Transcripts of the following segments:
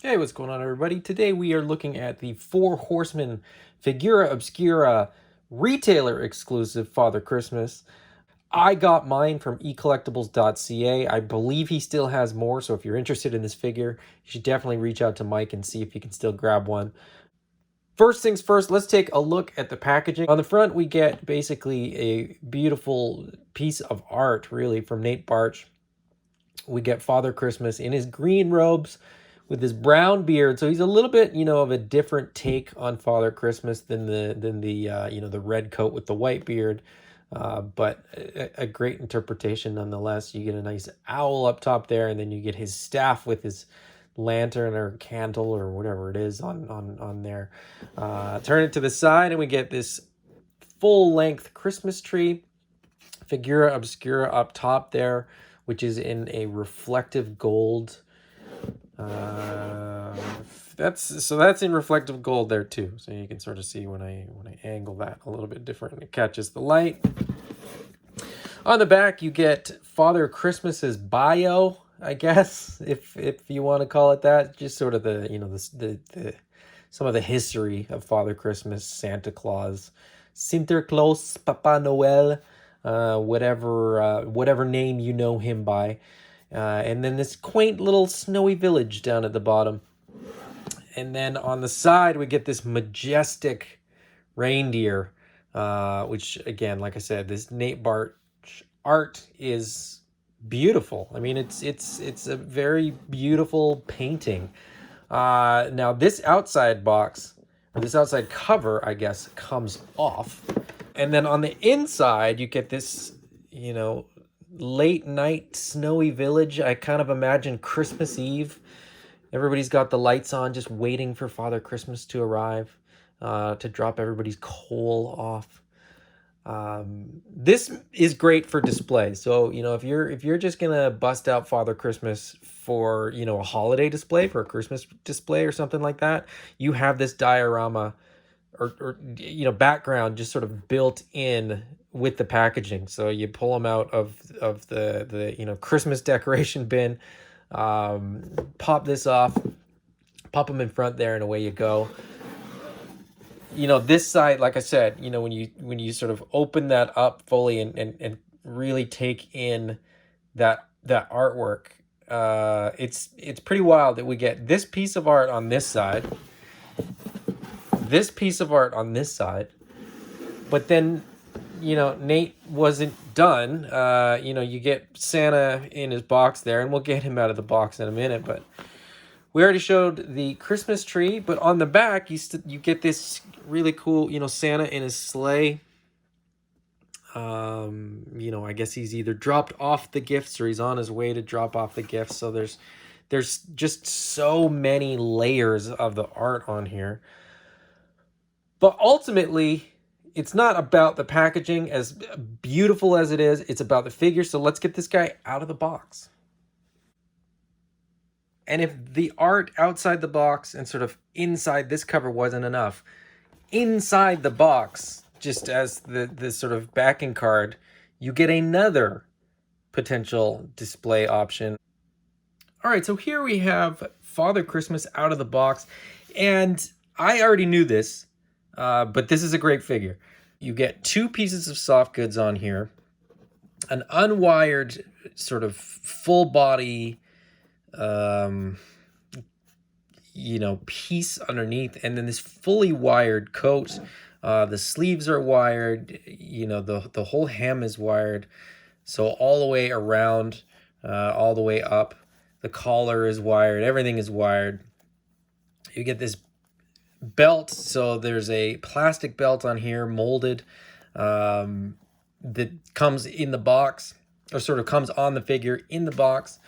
Hey, what's going on, everybody? Today we are looking at the Four Horsemen Figura Obscura retailer exclusive Father Christmas. I got mine from eCollectibles.ca. I believe he still has more, so if you're interested in this figure, you should definitely reach out to Mike and see if you can still grab one. First things first, let's take a look at the packaging. On the front, we get basically a beautiful piece of art, really, from Nate Barch. We get Father Christmas in his green robes with his brown beard. So he's a little bit, of a different take on Father Christmas than the red coat with the white beard. But a great interpretation nonetheless. You get a nice owl up top there, and then you get his staff with his lantern or candle or whatever it is on there. Turn it to the side, and we get this full-length Christmas tree. Figura Obscura up top there, which is in a reflective gold. That's in reflective gold there too. So you can sort of see when I angle that a little bit different, it catches the light. On the back, you get Father Christmas's bio, I guess, if you want to call it that. Just sort of the some of the history of Father Christmas, Santa Claus, Sinterklaas, Papa Noel. Whatever name you know him by. And then this quaint little snowy village down at the bottom. And then on the side, we get this majestic reindeer, which, again, like I said, this Nate Barch art is beautiful. I mean, it's a very beautiful painting. Now, this outside box, or this outside cover, I guess, comes off. And then on the inside, you get this, late night snowy village. I kind of imagine Christmas Eve. Everybody's got the lights on, just waiting for Father Christmas to arrive, to drop everybody's coal off. This is great for display. So, if you're just gonna bust out Father Christmas for, a holiday display, for a Christmas display or something like that, you have this diorama or background just sort of built in with the packaging. So you pull them out of the Christmas decoration bin, pop this off, pop them in front there, and away you go. This side, like I said, when you sort of open that up fully and really take in that artwork, it's pretty wild that we get this piece of art on this side, this piece of art on this side, but then Nate wasn't done. You get Santa in his box there, and we'll get him out of the box in a minute, but we already showed the Christmas tree. But on the back, you get this really cool, Santa in his sleigh. I guess he's either dropped off the gifts or he's on his way to drop off the gifts. So there's just so many layers of the art on here. But ultimately, it's not about the packaging, as beautiful as it is. It's about the figure. So let's get this guy out of the box. And if the art outside the box and sort of inside this cover wasn't enough, inside the box, just as the sort of backing card, you get another potential display option. All right, so here we have Father Christmas out of the box. And I already knew this, but this is a great figure. You get two pieces of soft goods on here, an unwired sort of full body, piece underneath, and then this fully wired coat. The sleeves are wired, the whole hem is wired. So all the way around, all the way up, the collar is wired, everything is wired. You get this belt, so there's a plastic belt on here, molded, that comes in the box, or sort of comes on the figure in the box.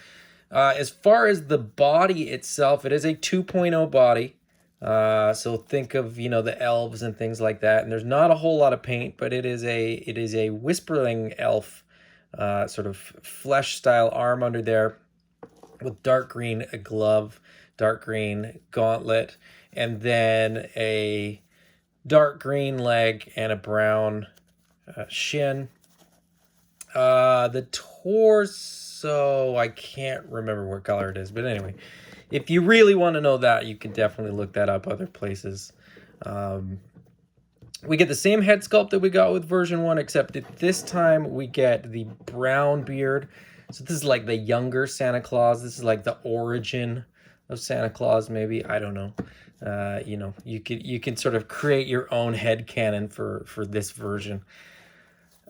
As far as the body itself, it is a 2.0 body. So think of, the elves and things like that. And there's not a whole lot of paint, but it is a whispering elf, sort of flesh style arm under there, with dark green glove, dark green gauntlet, and then a dark green leg and a brown shin. The torso, I can't remember what color it is. But anyway, if you really want to know that, you can definitely look that up other places. We get the same head sculpt that we got with version 1, except at this time we get the brown beard. So this is like the younger Santa Claus. This is like the origin of Santa Claus, maybe. I don't know. You know, you can sort of create your own headcanon for this version.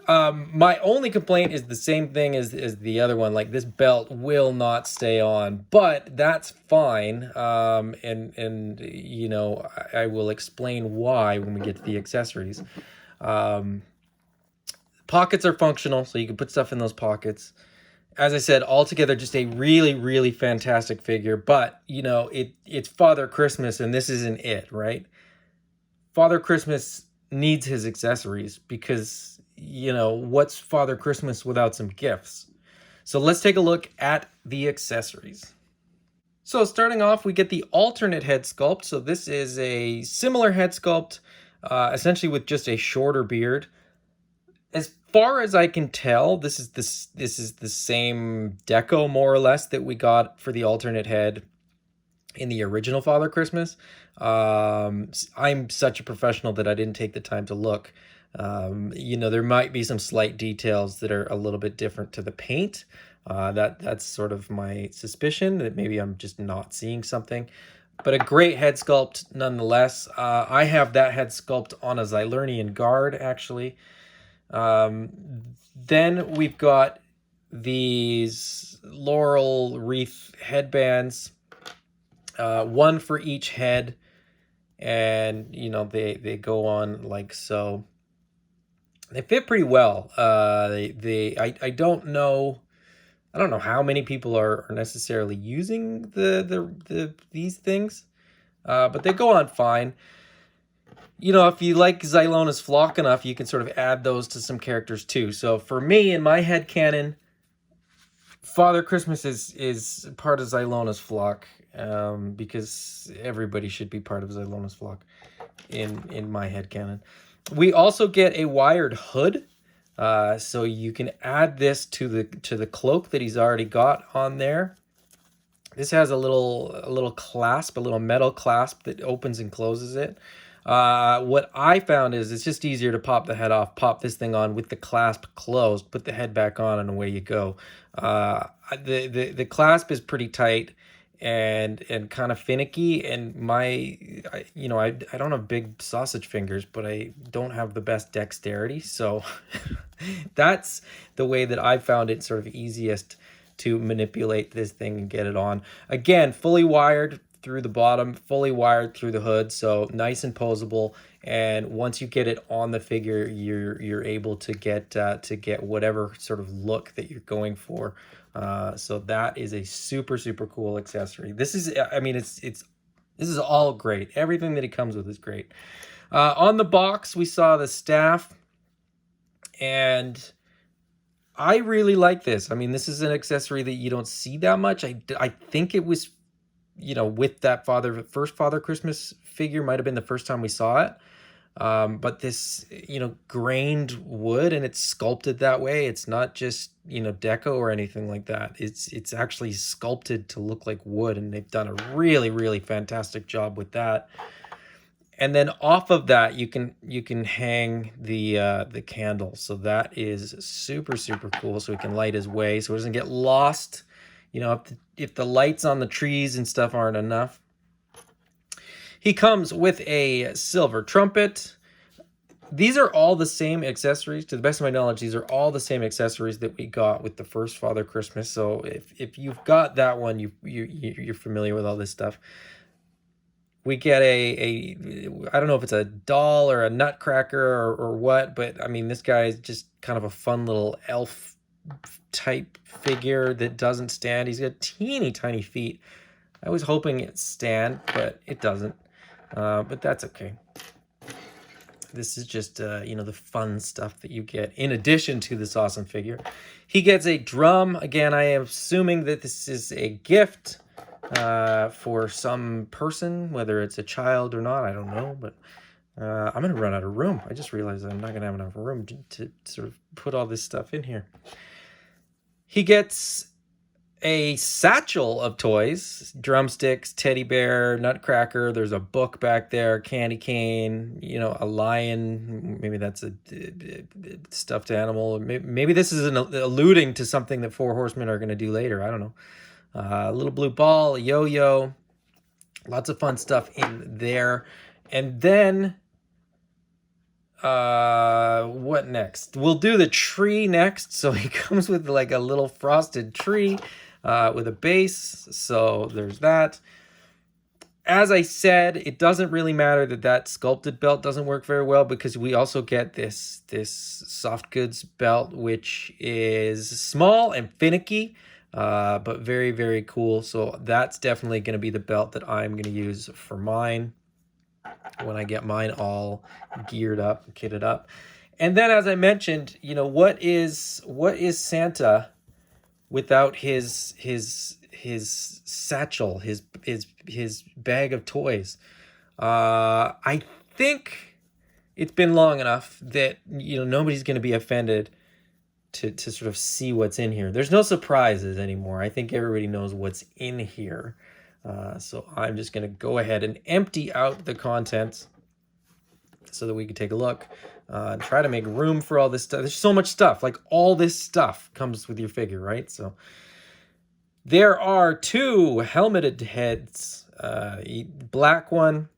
My only complaint is the same thing as the other one. Like, this belt will not stay on, but that's fine. And you know, I will explain why when we get to the accessories. Pockets are functional, so you can put stuff in those pockets. As I said, altogether, just a really, really fantastic figure. But, you know, it's Father Christmas, and this isn't it, right? Father Christmas needs his accessories because, you know, what's Father Christmas without some gifts? So let's take a look at the accessories. So starting off, we get the alternate head sculpt. So this is a similar head sculpt, essentially with just a shorter beard. As far as I can tell, this is the same deco, more or less, that we got for the alternate head in the original Father Christmas. I'm such a professional that I didn't take the time to look. You know, there might be some slight details that are a little bit different to the paint. That's sort of my suspicion, that maybe I'm just not seeing something. But a great head sculpt nonetheless. I have that head sculpt on a Xylernian guard, actually. Then we've got these laurel wreath headbands, one for each head, and you know, they go on like so. They fit pretty well. I don't know how many people are necessarily using these things, but they go on fine. You know, if you like Xylona's flock enough, you can sort of add those to some characters too. So for me, in my headcanon, Father Christmas is part of Xylona's flock, because everybody should be part of Xylona's flock in my headcanon. We also get a wired hood, so you can add this to the cloak that he's already got on there. This has a little clasp, a little metal clasp that opens and closes it. What I found is it's just easier to pop the head off, pop this thing on with the clasp closed, put the head back on, and away you go. The clasp is pretty tight and kind of finicky, and you know, I don't have big sausage fingers, but I don't have the best dexterity, so that's the way that I found it sort of easiest to manipulate this thing and get it on. Again, fully wired through the bottom, fully wired through the hood, so nice and posable. And once you get it on the figure, you're able to get whatever sort of look that you're going for. So that is a super cool accessory. This is, I mean, this is all great. Everything that it comes with is great. On the box, we saw the staff, and I really like this. I mean, this is an accessory that you don't see that much. I think it was, you know, with that first Father Christmas figure, might have been the first time we saw it. But this, you know, grained wood, and it's sculpted that way. It's not just, you know, deco or anything like that. It's actually sculpted to look like wood, and they've done a really fantastic job with that. And then off of that, you can hang the candle. So that is super cool. So we can light his way, so it doesn't get lost. You know, if the lights on the trees and stuff aren't enough. He comes with a silver trumpet. These are all the same accessories. To the best of my knowledge, these are all the same accessories that we got with the first Father Christmas. So if you've got that one, you're familiar with all this stuff. We get I don't know if it's a doll or a nutcracker or what, but I mean, this guy is just kind of a fun little elf type figure that doesn't stand. He's got teeny tiny feet. I was hoping it'd stand, but it doesn't. But that's okay. This is just, you know, the fun stuff that you get in addition to this awesome figure. He gets a drum. Again, I am assuming that this is a gift for some person, whether it's a child or not. I don't know, but I'm going to run out of room. I just realized I'm not going to have enough room to sort of put all this stuff in here. He gets a satchel of toys, drumsticks, teddy bear, nutcracker. There's a book back there, candy cane, you know, a lion. Maybe that's a stuffed animal. Maybe this is alluding to something that Four Horsemen are going to do later. I don't know. A little blue ball, a yo-yo. Lots of fun stuff in there. And then what next? We'll do the tree next. So he comes with like a little frosted tree with a base. So there's that. As I said, it doesn't really matter that sculpted belt doesn't work very well, because we also get this soft goods belt, which is small and finicky, but very, very cool. So that's definitely going to be the belt that I'm going to use for mine when I get mine all geared up, kitted up. And then, as I mentioned, you know, what is Santa without his satchel, his bag of toys? I think it's been long enough that, you know, nobody's going to be offended to sort of see what's in here. There's no surprises anymore. I think everybody knows what's in here. So I'm just going to go ahead and empty out the contents so that we can take a look. Try to make room for all this stuff. There's so much stuff. Like, all this stuff comes with your figure, right? So there are 2 helmeted heads, a black one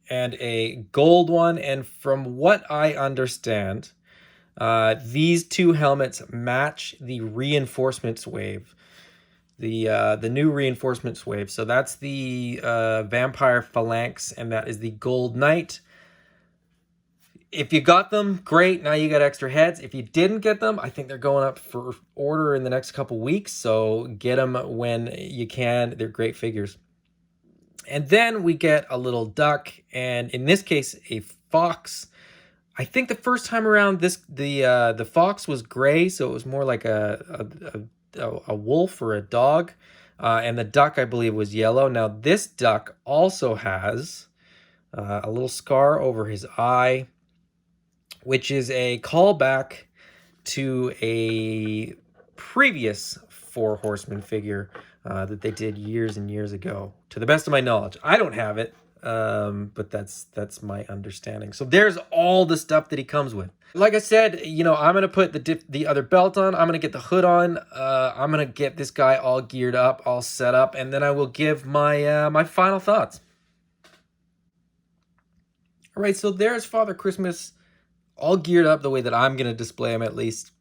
and a gold one. And from what I understand, these 2 helmets match the reinforcements wave. The new reinforcements wave. So that's the Vampire Phalanx, and that is the Gold Knight. If you got them, great. Now you got extra heads. If you didn't get them, I think they're going up for order in the next couple weeks. So get them when you can. They're great figures. And then we get a little duck, and in this case, a fox. I think the first time around, the fox was gray, so it was more like a wolf or a dog, and the duck, I believe, was yellow. Now this duck also has a little scar over his eye, which is a callback to a previous Four Horsemen figure that they did years and years ago, to the best of my knowledge. I don't have it, but that's my understanding. So there's all the stuff that he comes with. Like I said, you know, I'm going to put the other belt on. I'm going to get the hood on. I'm going to get this guy all geared up, all set up, and then I will give my my final thoughts. All right, so there's Father Christmas all geared up the way that I'm going to display him, at least.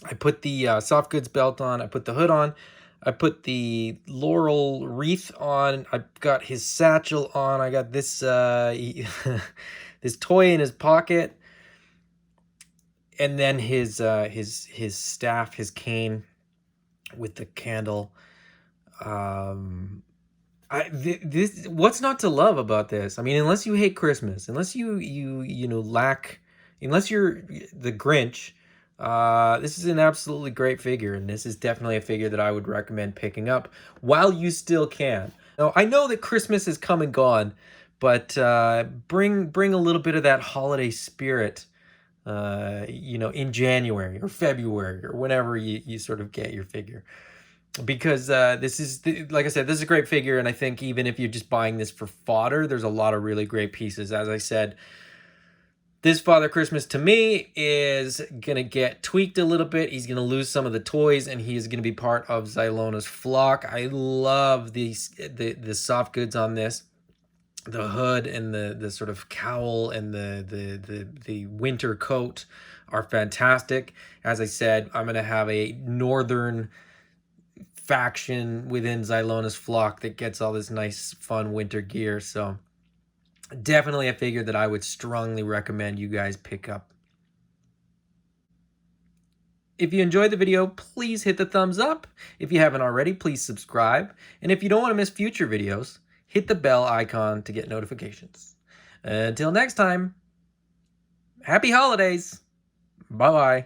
I put the soft goods belt on. I put the hood on. I put the laurel wreath on. I got his satchel on. I got this this toy in his pocket, and then his staff, his cane with the candle. This, what's not to love about this? I mean, unless you hate Christmas, unless you know, unless you're the Grinch, this is an absolutely great figure, and this is definitely a figure that I would recommend picking up while you still can. Now, I know that Christmas is come and gone, but bring a little bit of that holiday spirit, you know, in January or February or whenever you sort of get your figure. Because this is, like I said, this is a great figure, and I think even if you're just buying this for fodder, there's a lot of really great pieces. As I said, this Father Christmas, to me, is going to get tweaked a little bit. He's going to lose some of the toys, and he is going to be part of Zylona's flock. I love the soft goods on this. The hood and the sort of cowl and the winter coat are fantastic. As I said, I'm going to have a northern faction within Zylona's flock that gets all this nice, fun winter gear. So definitely a figure that I would strongly recommend you guys pick up. If you enjoyed the video, please hit the thumbs up. If you haven't already, please subscribe. And if you don't want to miss future videos, hit the bell icon to get notifications. Until next time, happy holidays. Bye-bye.